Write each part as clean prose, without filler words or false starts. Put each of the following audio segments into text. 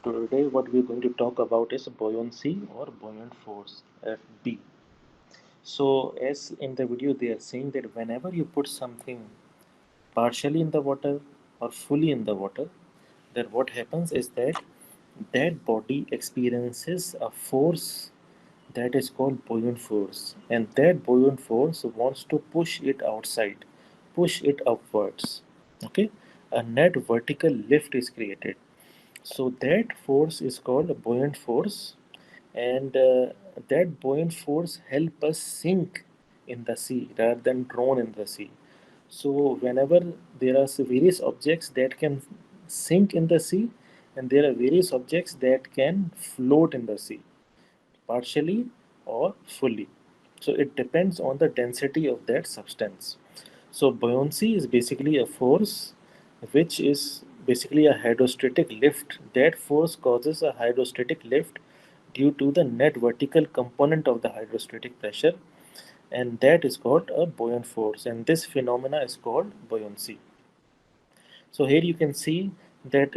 Today, what we're going to talk about is buoyancy or buoyant force, FB. So, as in the video, they are saying that whenever you put something partially in the water or fully in the water, then what happens is that that body experiences a force that is called buoyant force, and that buoyant force wants to push it outside, push it upwards. Okay, a net vertical lift is created, so that force is called a buoyant force, and that buoyant force help us sink in the sea rather than drown in the sea. So whenever there are various objects that can sink in the sea, and there are various objects that can float in the sea, partially or fully. So it depends on the density of that substance. So buoyancy is basically a force which is basically a hydrostatic lift. That force causes a hydrostatic lift due to the net vertical component of the hydrostatic pressure, and that is called a buoyant force, and this phenomena is called buoyancy. So here you can see that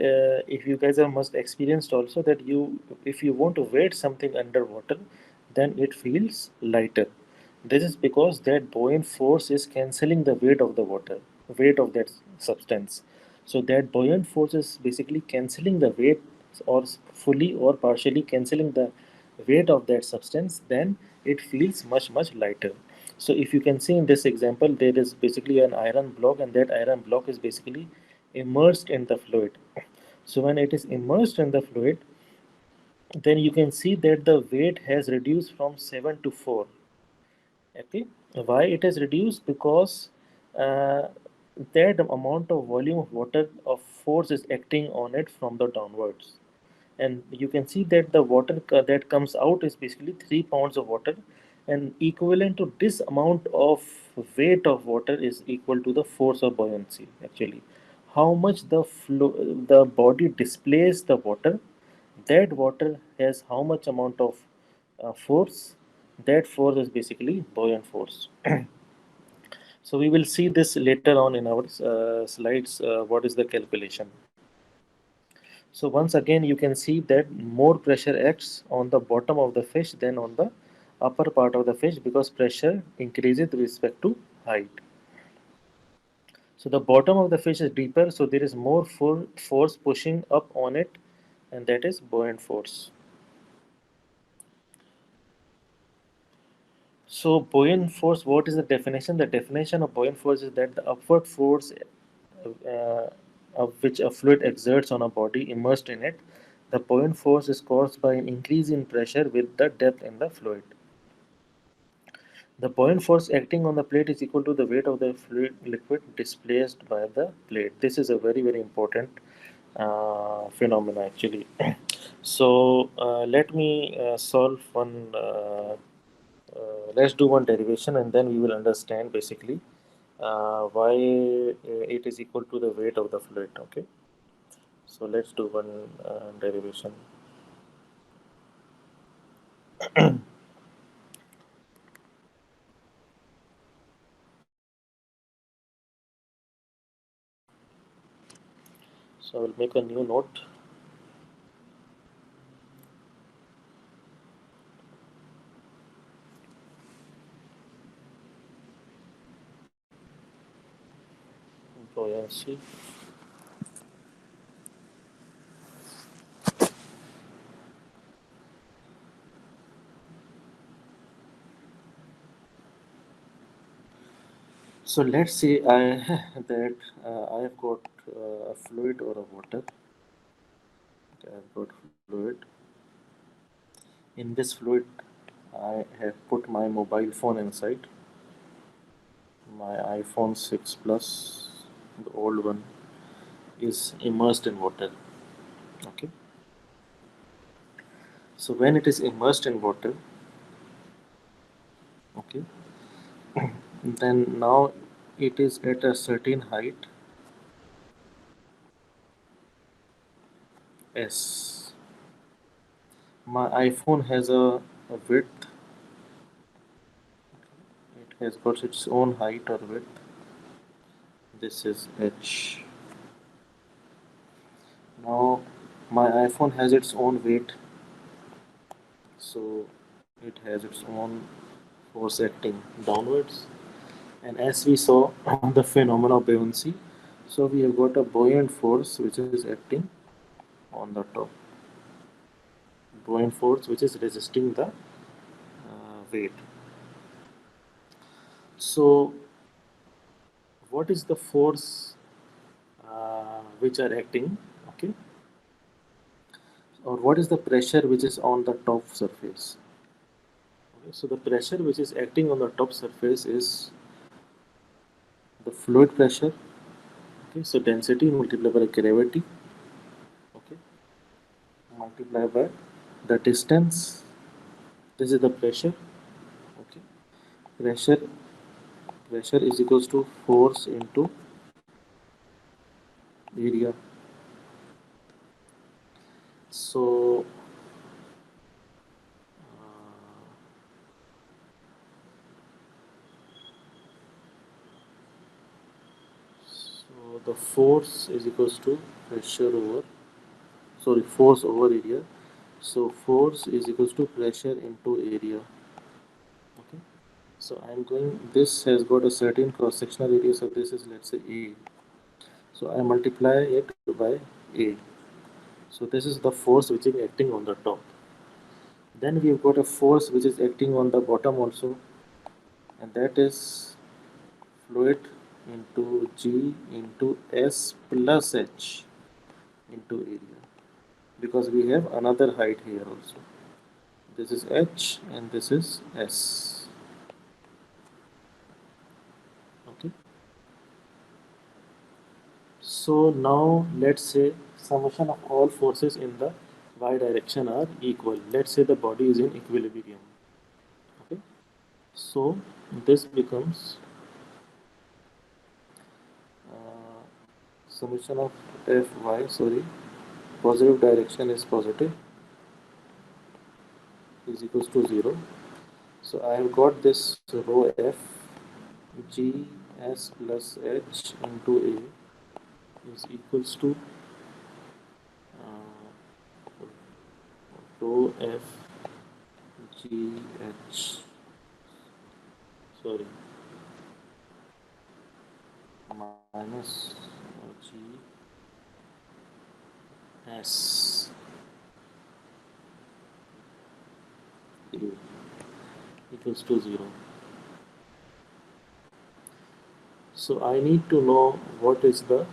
if you guys have must experienced also that you if you want to weight something underwater, then it feels lighter. This is because that buoyant force is cancelling the weight of the water, weight of that substance. So that buoyant force is basically cancelling the weight, or fully or partially cancelling the weight of that substance, then it feels much lighter. So if you can see in this example, there is basically an iron block, and that iron block is basically immersed in the fluid. So when it is immersed in the fluid, then you can see that the weight has reduced from 7 to 4. Okay, why it has reduced? Because uh, that amount of volume of water of force is acting on it from the downwards, and you can see that the water that comes out is basically 3 pounds of water, and equivalent to this amount of weight of water is equal to the force of buoyancy. Actually, how much the body displays the water, that water has how much amount of force, that force is basically buoyant force. So we will see this later on in our slides, what is the calculation. So once again you can see that more pressure acts on the bottom of the fish than on the upper part of the fish, because pressure increases with respect to height. So the bottom of the fish is deeper, so there is more force pushing up on it, and that is buoyant force. So buoyant force, what is the definition? The definition of buoyant force is that the upward force of which a fluid exerts on a body immersed in it. The buoyant force is caused by an increase in pressure with the depth in the fluid. The buoyant force acting on the plate is equal to the weight of the fluid liquid displaced by the plate. This is a very important phenomena actually. So let me solve one. Let's do one derivation, and then we will understand basically why it is equal to the weight of the fluid. Okay. So let's do one derivation. So I will make a new note. Buoyancy. So let's say I that I have got a fluid or a water. Okay, I've got fluid. In this fluid, I have put my mobile phone inside. My iPhone 6 Plus, the old one, is immersed in water. Okay. So when it is immersed in water, okay, then now it is at a certain height S. My iPhone has a width. It has got its own height or width. This is H. Now My iPhone has its own weight, so it has its own force acting downwards. And as we saw on the phenomena of buoyancy, so we have got a buoyant force which is acting on the top, buoyant force which is resisting the weight. So what is the force which are acting, okay, or what is the pressure which is on the top surface? Okay, so the pressure which is acting on the top surface is the fluid pressure. Okay, so density multiplied by gravity, okay, multiplied by the distance. This is the pressure. Okay, pressure pressure is equals to force into area. So the force is equals to pressure over, sorry, force over area. So force is equals to pressure into area. Okay, so I'm going, this has got a certain cross sectional radius of this is, let's say, A. So I multiply it by A. So this is the force which is acting on the top. Then we've got a force which is acting on the bottom also, and that is fluid into G into S plus H into area, because we have another height here also. This is H and this is S. Okay. So now let's say summation of all forces in the y direction are equal. Let's say the body is in equilibrium. Okay. So this becomes summation of Fy, sorry, positive direction is positive, is equals to 0. So I have got this rho F G S plus H into A is equals to rho F G H, sorry, minus G S A equals to 0. So I need to know what is the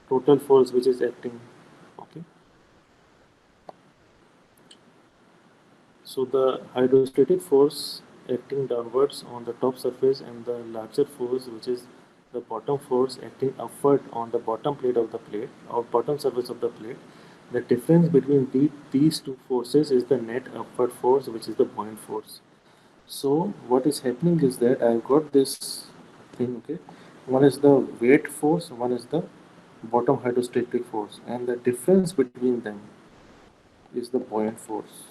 total force which is acting. Okay. So the hydrostatic force acting downwards on the top surface and the larger force which is the bottom force acting upward on the bottom plate of the plate or bottom surface of the plate. The difference between these two forces is the net upward force, which is the buoyant force. So what is happening is that I've got this thing, okay. One is the weight force, one is the bottom hydrostatic force, and the difference between them is the buoyant force,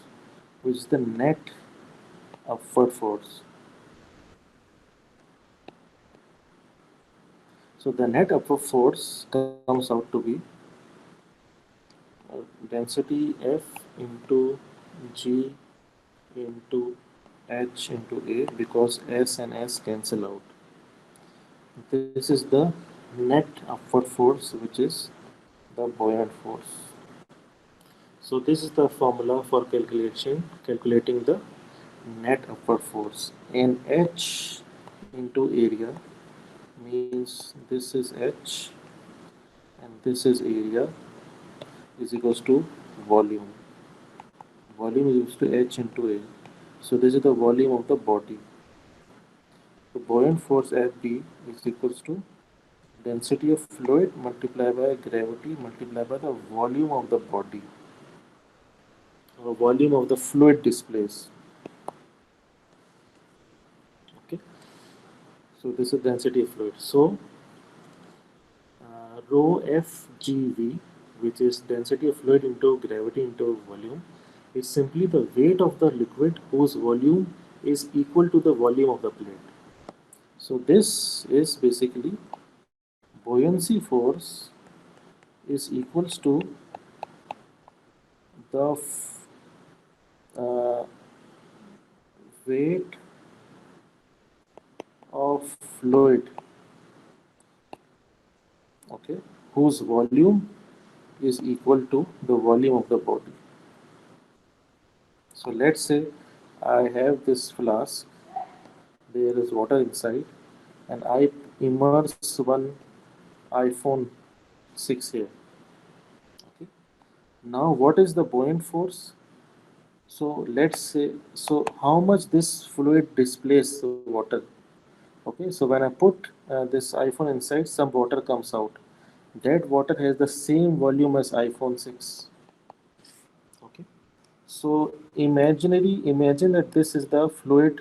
which is the net upward force. So the net upward force comes out to be density F into G into H into A, because S and S cancel out. This is the net upward force, which is the buoyant force. So this is the formula for calculating the net upward force. And H into area means this is H and this is area is equals to volume. Volume is equals to H into A. So this is the volume of the body. The buoyant force Fb is equals to density of fluid multiplied by gravity multiplied by the volume of the body, or volume of the fluid displaced. Okay, so this is density of fluid. So rho FGV, which is density of fluid into gravity into volume, is simply the weight of the liquid whose volume is equal to the volume of the plate. So this is basically buoyancy force is equals to the uh, weight of fluid, okay, whose volume is equal to the volume of the body. So let's say I have this flask, there is water inside, and I immerse one iPhone 6 here. Okay. Now, what is the buoyant force? So let's say, so how much this fluid displaces the water? Okay, so when I put this iPhone inside, some water comes out. That water has the same volume as iPhone 6. Okay, so imagine that this is the fluid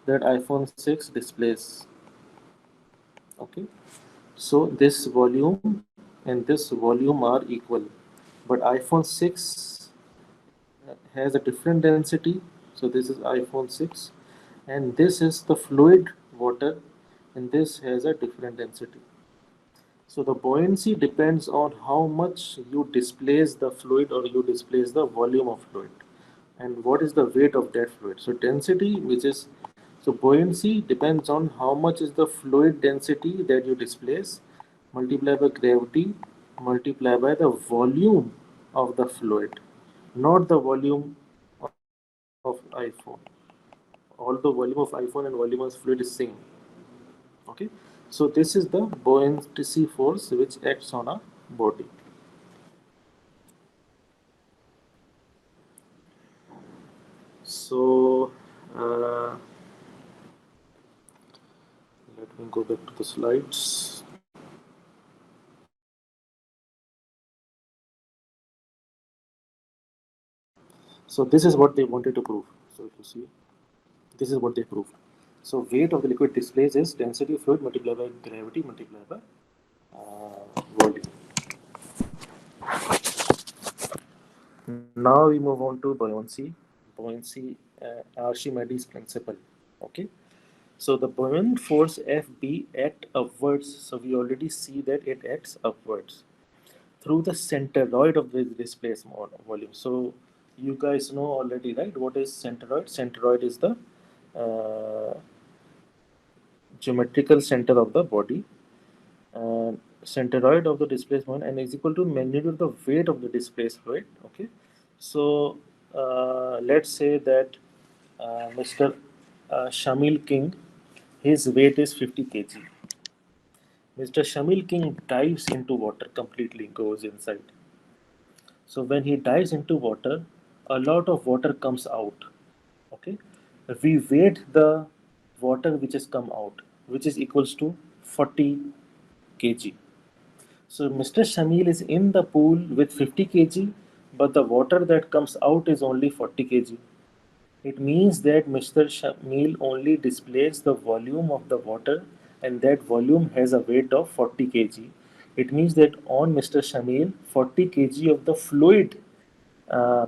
that iPhone 6 displays. Okay, so this volume and this volume are equal, but iPhone 6 has a different density. So this is iPhone 6, and this is the fluid water, and this has a different density. So the buoyancy depends on how much you displace the fluid or you displace the volume of fluid, and what is the weight of that fluid. So density, which is, so buoyancy depends on how much is the fluid density that you displace, multiplied by gravity, multiplied by the volume of the fluid, not the volume of iPhone. Although volume of iPhone and volume of fluid is same. Okay, so this is the buoyancy force which acts on a body. So let me go back to the slides. So this is what they wanted to prove. So if you see, this is what they proved. So weight of the liquid displaced is density of fluid multiplied by gravity multiplied by volume. Now we move on to buoyancy. Buoyancy, Archimedes principle. Okay. So the buoyant force Fb act upwards. So we already see that it acts upwards through the centroid of the displaced volume. So you guys know already, right? What is centroid? Centroid is the uh, geometrical center of the body. Centroid of the displaced volume and is equal to magnitude of the weight of the displaced fluid. Okay. So let's say that Mr. Shamil King, his weight is 50 kg. Mr. Shamil King dives into water completely, goes inside. So when he dives into water, a lot of water comes out. Okay, we weight the water which has come out, which is equals to 40 kg. So Mr. Shamil is in the pool with 50 kg, but the water that comes out is only 40 kg. It means that Mr. Shamil only displays the volume of the water, and that volume has a weight of 40 kg. It means that on Mr. Shamil, 40 kg of the fluid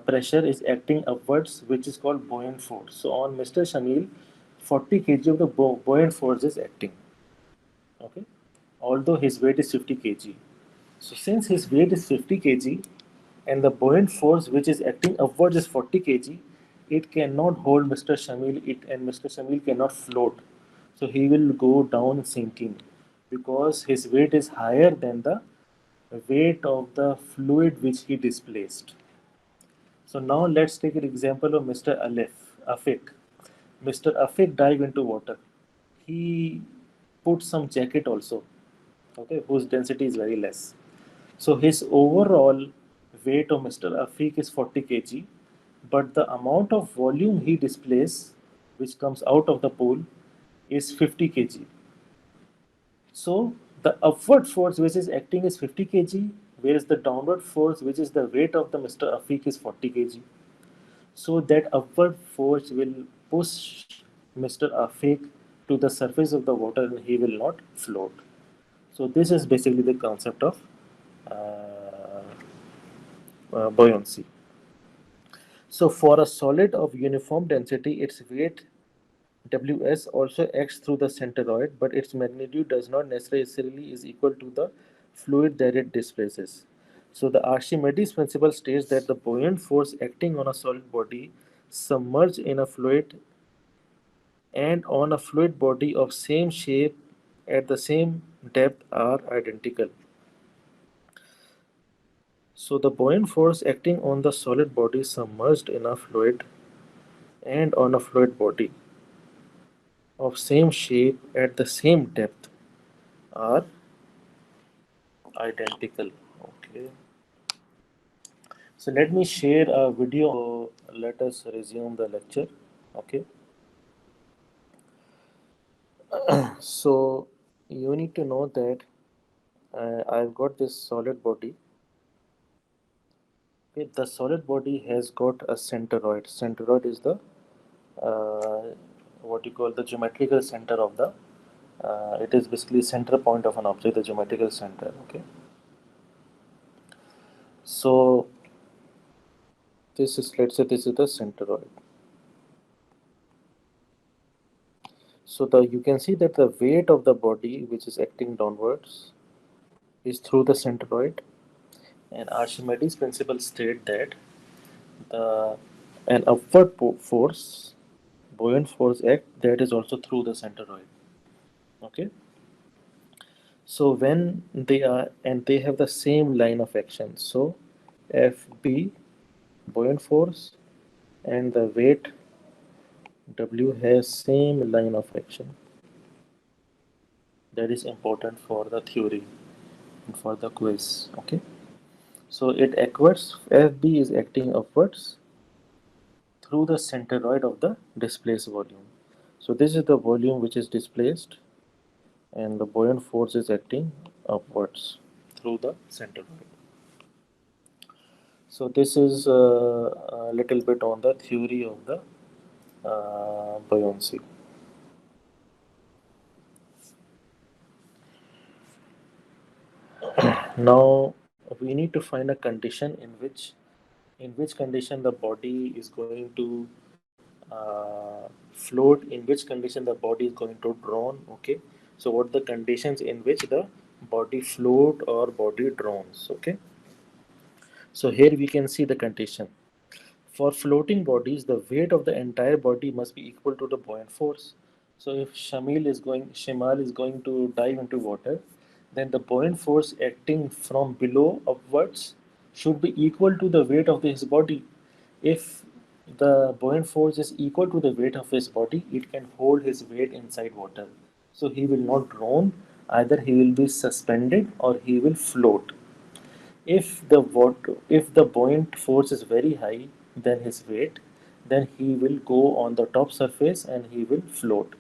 pressure is acting upwards, which is called buoyant force. So on Mr. Shamil, 40 kg of the buoyant force is acting. Okay, although his weight is 50 kg. So since his weight is 50 kg and the buoyant force which is acting upwards is 40 kg, it cannot hold Mr. Shamil, and Mr. Shamil cannot float. So he will go down sinking because his weight is higher than the weight of the fluid which he displaced. So now let's take an example of Mr. Afik. Mr. Afik dive into water. He put some jacket also, okay, whose density is very less. So his overall weight of Mr. Afik is 40 kg, but the amount of volume he displays, which comes out of the pool, is 50 kg. So the upward force which is acting is 50 kg, whereas the downward force, which is the weight of the Mr. Afik, is 40 kg. So that upward force will push Mr. Afik to the surface of the water and he will not float. So this is basically the concept of uh, buoyancy. So for a solid of uniform density, its weight Ws also acts through the centroid, but its magnitude does not necessarily is equal to the fluid that it displaces. So the Archimedes principle states that the buoyant force acting on a solid body submerged in a fluid and on a fluid body of same shape at the same depth are identical. So the buoyant force acting on the solid body submerged in a fluid and on a fluid body of same shape at the same depth are identical. Okay. So let me share a video. Let us resume the lecture. Okay. So you need to know that I've got this solid body. Okay, the solid body has got a centroid. Centroid is the what you call the geometrical center of the. It is basically center point of an object, the geometrical center. Okay. So this is, let's say this is the centroid. So the you can see that the weight of the body which is acting downwards is through the centroid, and Archimedes principle state that the an upward force, buoyant force act that is also through the centroid. Okay, so when they are and they have the same line of action, so Fb buoyant force and the weight W has same line of action. That is important for the theory and for the quiz. Okay, so it acquires Fb is acting upwards through the centroid of the displaced volume. So this is the volume which is displaced, and the buoyant force is acting upwards through the centroid. So this is a little bit on the theory of the buoyancy. Now we need to find a condition in which condition the body is going to float, in which condition the body is going to drown. Okay, so what the conditions in which the body float or body drowns. Okay, so here we can see the condition. For floating bodies, the weight of the entire body must be equal to the buoyant force. So if Shimal is going to dive into water, then the buoyant force acting from below upwards should be equal to the weight of his body. If the buoyant force is equal to the weight of his body, it can hold his weight inside water. So he will not drown, either he will be suspended or he will float. If the buoyant force is very high than his weight, then he will go on the top surface and he will float.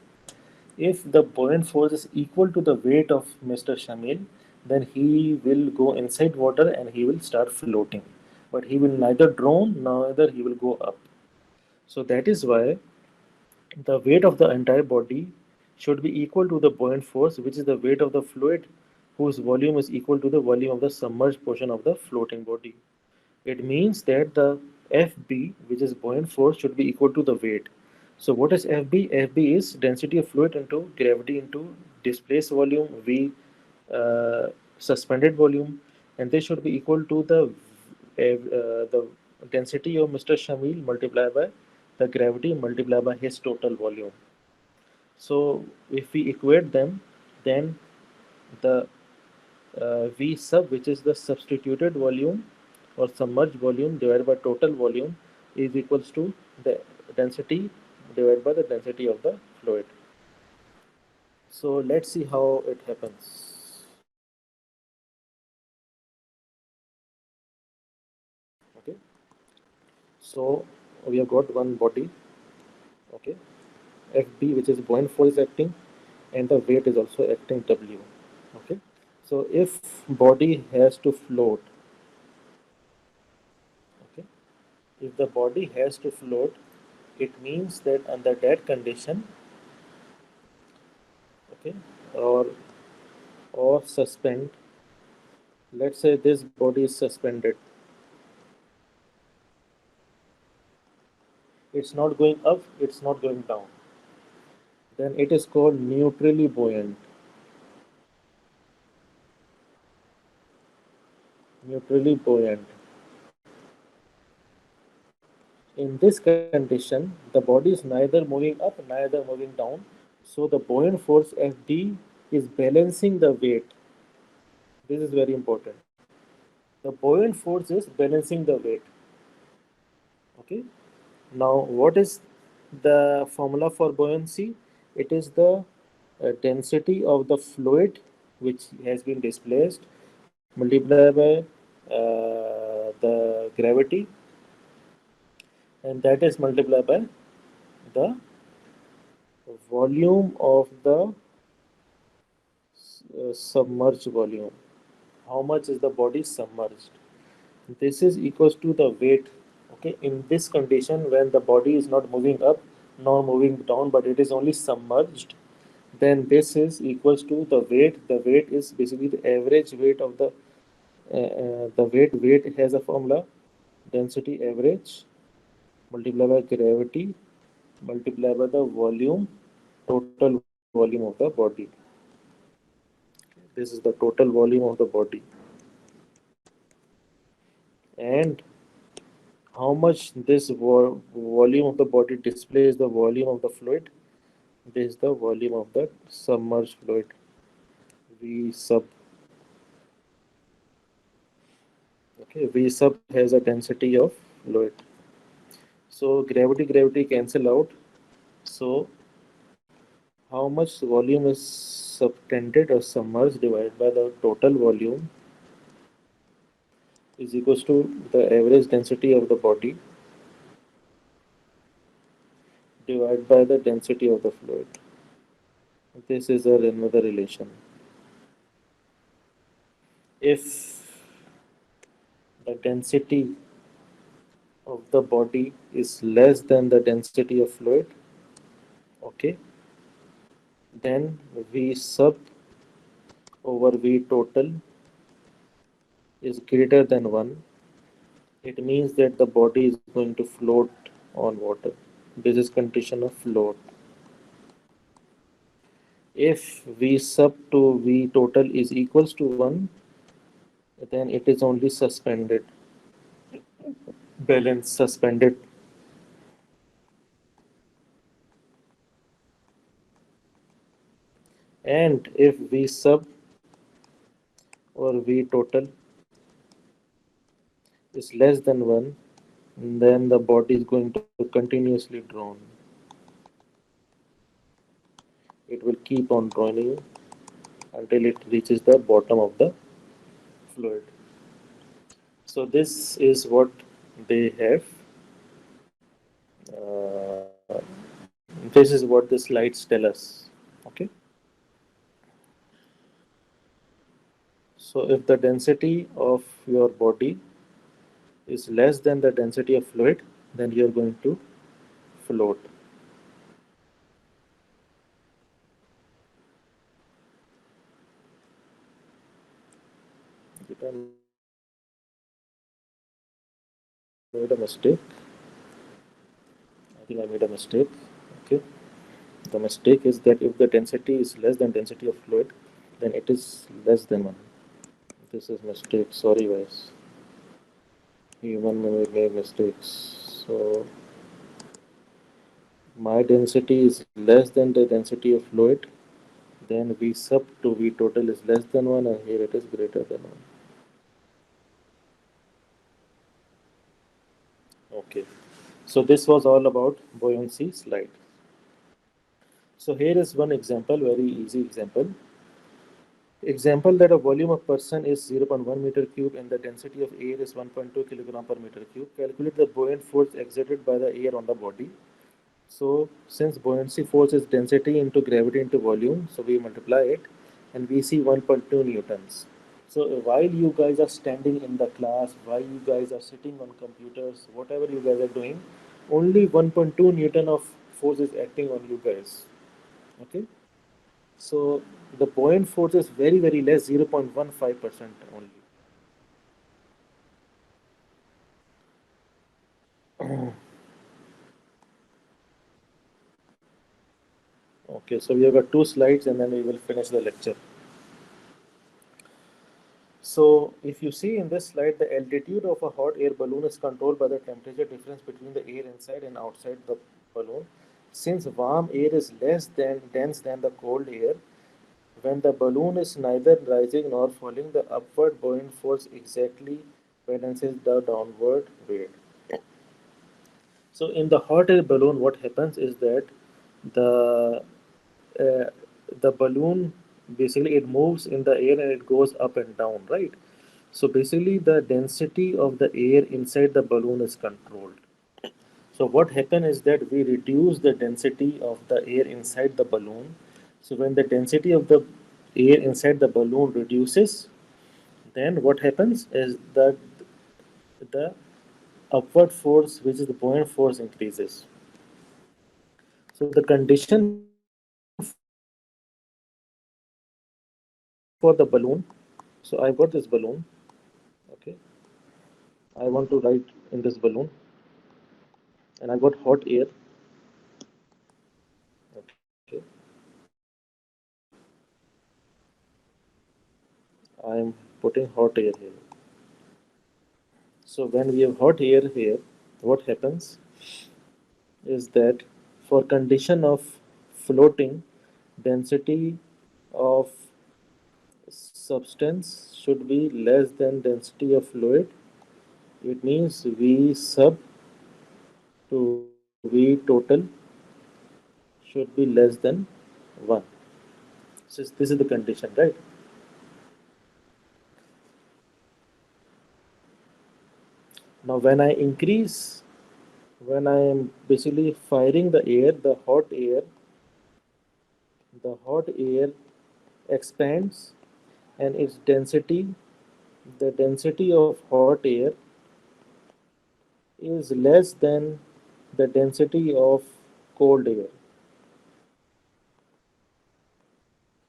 If the buoyant force is equal to the weight of Mr. Shamil, then he will go inside water and he will start floating. But he will neither drown neither he will go up. So that is why the weight of the entire body should be equal to the buoyant force, which is the weight of the fluid whose volume is equal to the volume of the submerged portion of the floating body. It means that the Fb, which is buoyant force, should be equal to the weight. So what is Fb? Fb is density of fluid into gravity into displaced volume V suspended volume, and they should be equal to the density of Mr. Shamil multiplied by the gravity multiplied by his total volume. So if we equate them, then the V sub, which is the substituted volume or submerged volume divided by total volume, is equals to the density divided by the density of the fluid. So let's see how it happens. Okay, so we have got one body. Okay, Fb, which is buoyant force is acting, and the weight is also acting W. Okay, so if body has to float, okay, if the body has to float, it means that under that condition, okay, or suspend, let's say this body is suspended, it's not going up, it's not going down, then it is called neutrally buoyant. neutrally buoyant. In this condition, the body is neither moving up, neither moving down. So the buoyant force Fd is balancing the weight. This is very important. The buoyant force is balancing the weight. Okay. Now, what is the formula for buoyancy? It is the density of the fluid which has been displaced multiplied by the gravity, and that is multiplied by the volume of the submerged volume. How much is the body submerged? This is equals to the weight. Okay, in this condition, when the body is not moving up nor moving down, but it is only submerged, then this is equals to the weight. The weight is basically the average weight of the weight has a formula: density average multiplied by gravity multiplied by the volume, total volume of the body. This is the total volume of the body. And how much this volume of the body displays the volume of the fluid? This is the volume of the submerged fluid. V sub. Okay, V sub has a density of fluid. So gravity cancel out. So how much volume is subtended or submerged divided by the total volume is equals to the average density of the body divided by the density of the fluid. This is another relation. If the density of the body is less than the density of fluid, okay, then V sub over V total is greater than 1. It means that the body is going to float on water. This is condition of float. If V sub to V total is equals to 1, then it is only suspended, balance suspended. And if V sub or V total is less than 1, then the body is going to continuously drown. It will keep on drowning until it reaches the bottom of the fluid. So this is what they have. This is what the slides tell us. Okay. So if the density of your body is less than the density of fluid, then you're going to float. I made a mistake. I think I made a mistake. Okay. The mistake is that if the density is less than density of fluid, then it is less than 1. This is mistake. Sorry guys. Human may make mistakes. So my density is less than the density of fluid, then V sub to V total is less than 1, and here it is greater than 1. Okay. So this was all about buoyancy slide. So here is one example, very easy example. Example that a volume of person is 0.1 meter cube and the density of air is 1.2 kilogram per meter cube. Calculate the buoyant force exerted by the air on the body. So since buoyancy force is density into gravity into volume, so we multiply it and we see 1.2 newtons. So while you guys are standing in the class, while you guys are sitting on computers, whatever you guys are doing, only 1.2 newton of force is acting on you guys. Okay. So the buoyant force is very less, 0.15% only. Okay, so we have got two slides and then we will finish the lecture. So if you see in this slide, the altitude of a hot air balloon is controlled by the temperature difference between the air inside and outside the balloon. Since warm air is less dense than the cold air, when the balloon is neither rising nor falling, the upward buoyant force exactly balances the downward weight. So in the hot air balloon, what happens is that the uh, the balloon basically it moves in the air and it goes up and down, right? So basically, the density of the air inside the balloon is controlled. So what happens is that we reduce the density of the air inside the balloon. So when the density of the air inside the balloon reduces, then what happens is that the upward force, which is the buoyant force, increases. So the condition for the balloon. So I've got this balloon. Okay, I want to ride in this balloon, and I got hot air. Okay, I'm putting hot air here. So when we have hot air here, what happens is that for condition of floating, density of substance should be less than density of fluid. It means V sub to V total should be less than 1. So this is the condition, right? Now when I am basically firing the air, the hot air expands, and its density, the density of hot air is less than the density of cold air.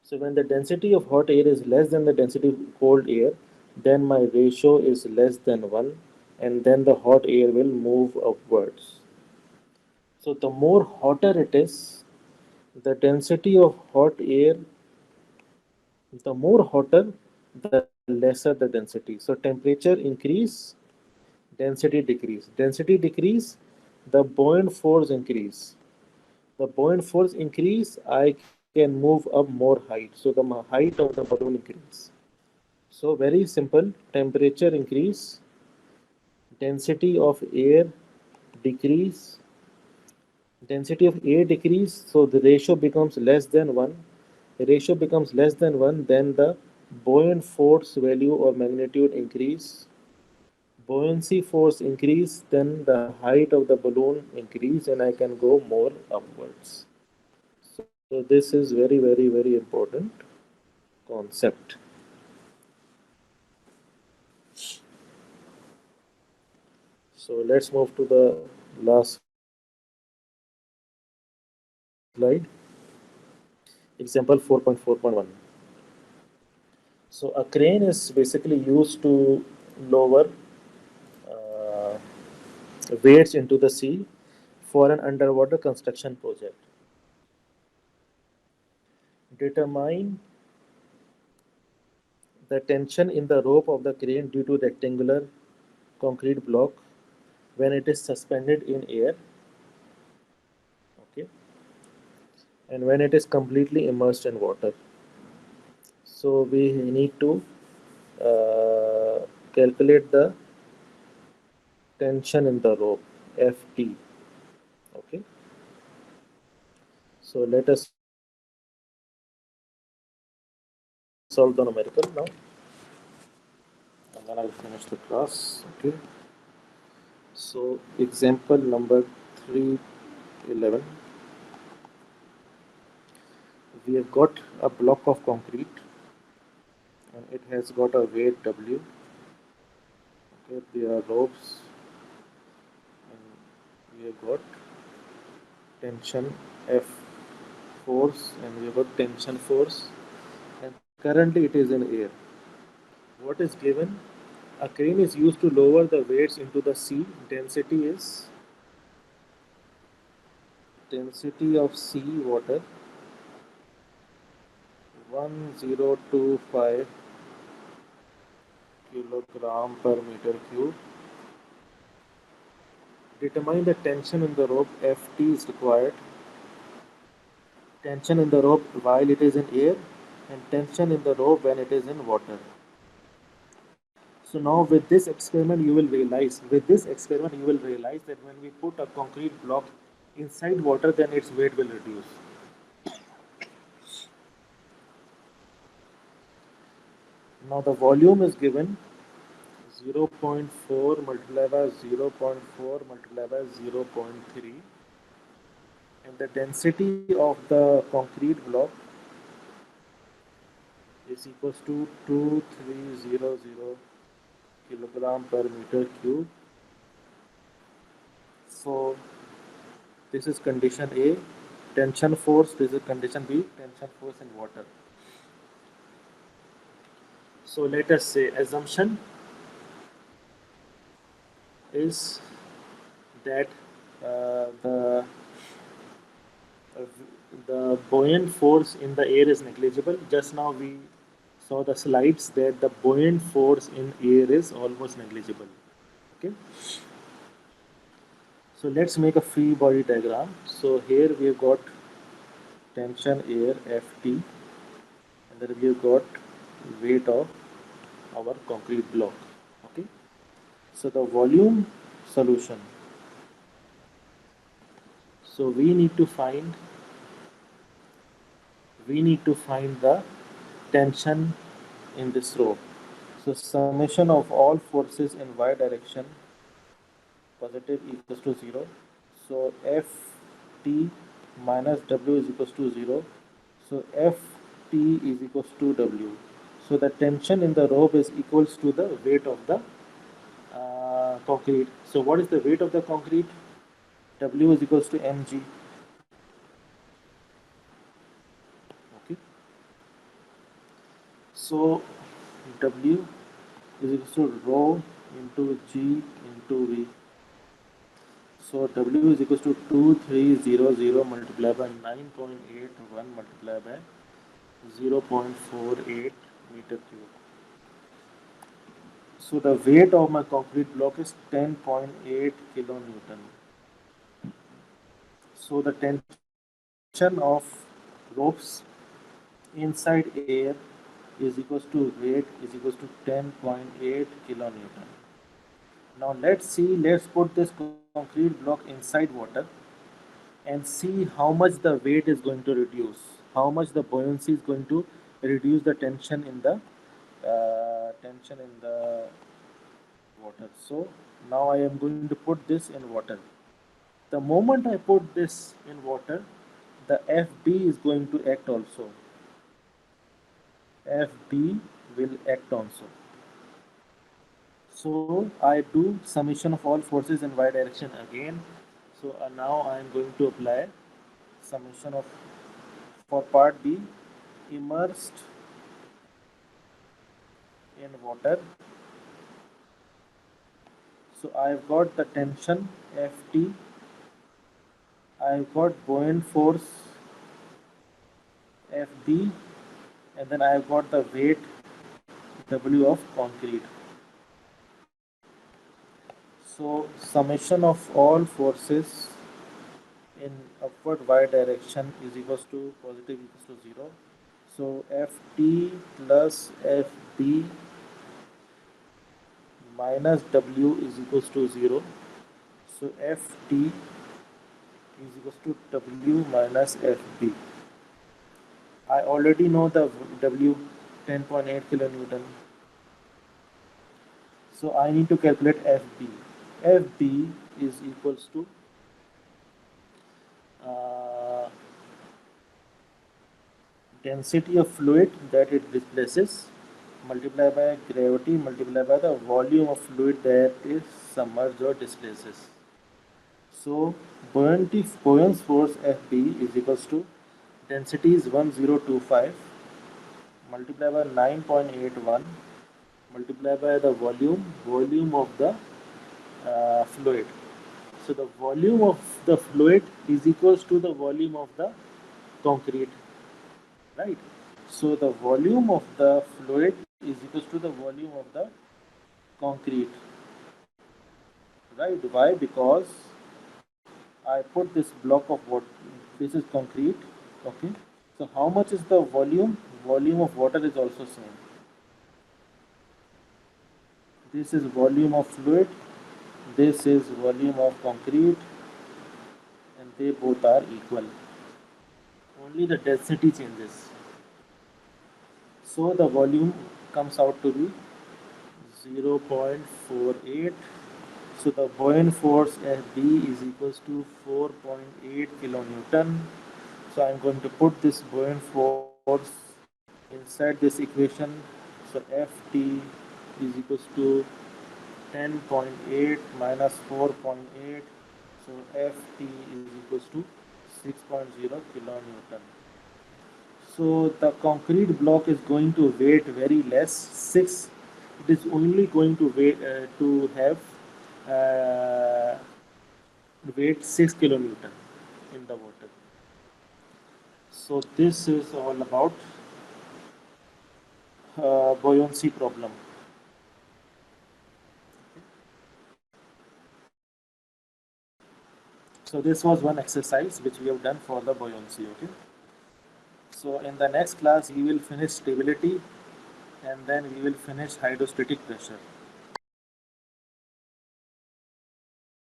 So when the density of hot air is less than the density of cold air, then my ratio is less than 1, and then the hot air will move upwards. So the more hotter it is, the density of hot air, the more hotter, the lesser the density. So temperature increase, density decrease. Density decrease, the buoyant force increase. The buoyant force increase, I can move up more height. So the height of the balloon increase. So very simple, temperature increase, density of air decrease, density of air decrease, so the ratio becomes less than 1. The ratio becomes less than 1, then the buoyant force value or magnitude increase. Buoyancy force increase, then the height of the balloon increase, and I can go more upwards. So this is very, very, very important concept. So let's move to the last slide. Example 4.4.1. So a crane is basically used to lower uh, weights into the sea for an underwater construction project. Determine the tension in the rope of the crane due to rectangular concrete block when it is suspended in air, okay, and when it is completely immersed in water. So we need to calculate the tension in the rope, Ft. Okay, so let us solve the numerical now. And then I will finish the class. Okay, so example number 311. We have got a block of concrete and it has got a weight W. Okay, there are ropes and we have got tension F force and we have got tension force, and currently it is in air. What is given? A crane is used to lower the weights into the sea. Density of sea water 1025 kilogram per meter cube. Determine the tension in the rope. Ft is required. Tension in the rope while it is in air and tension in the rope when it is in water. So now with this experiment you will realize that when we put a concrete block inside water, then its weight will reduce. Now the volume is given 0.4 multiplied by 0.4 multiplied by 0.3, and the density of the concrete block is equals to 2300 kilogram per meter cube. So this is condition A, tension force. This is condition B, tension force in water. So let us say assumption is that the uh, the buoyant force in the air is negligible. Just now we saw the slides that the buoyant force in air is almost negligible. Okay. So let's make a free body diagram. So here we have got tension air Ft, and then we have got weight of our concrete block. Okay. So the volume solution. So we need to find the tension in this rope. So summation of all forces in y direction positive equals to 0. So Ft minus W is equals to 0. So Ft is equals to W. So the tension in the rope is equals to the weight of the concrete. So what is the weight of the concrete? W is equals to mg. Okay. So W is equals to rho into G into V. So W is equals to 2300 multiplied by 9.81 multiplied by 0.48 meter cube. So the weight of my concrete block is 10.8 kilonewton. So the tension of ropes inside air is equals to weight is equals to 10.8 kilonewton. Now let's put this concrete block inside water and see how much the weight is going to reduce, how much the buoyancy is going to reduce the tension in the water. So now I am going to put this in water. The moment I put this in water, the FB is going to act also. FB will act also. So I do summation of all forces in y direction again. So now I am going to apply summation of, for part B, immersed in water. So I've got the tension Ft, I've got buoyant force Fb, and then I've got the weight W of concrete. So summation of all forces in upward y direction is equals to positive equals to 0. So Ft plus Fb minus W is equals to 0. So Ft is equals to W minus Fb. I already know the W, 10.8 kilonewton. So I need to calculate Fb. Fb is equals to density of fluid that it displaces multiplied by gravity multiplied by the volume of fluid that is submerged or displaces. So buoyancy force Fb is equals to density is 1025 multiplied by 9.81 multiplied by the volume of the fluid. So the volume of the fluid is equals to the volume of the concrete, right? So the volume of the fluid is equals to the volume of the concrete, right? Why? Because I put this block of water, this is concrete, okay? So how much is the volume? Volume of water is also same. This is volume of fluid, this is volume of concrete, and they both are equal. Only the density changes. So the volume comes out to be 0.48. So the buoyant force Fb is equals to 4.8 kilonewton. So I'm going to put this buoyant force inside this equation. So Ft is equals to 10.8 minus 4.8. So Ft is equals to 6.0 kilonewton. So the concrete block is going to weight very less, 6. It is only going to have uh, weight 6 kilonewton in the water. So this is all about buoyancy problem. So this was one exercise which we have done for the buoyancy. Okay. So in the next class we will finish stability, and then we will finish hydrostatic pressure.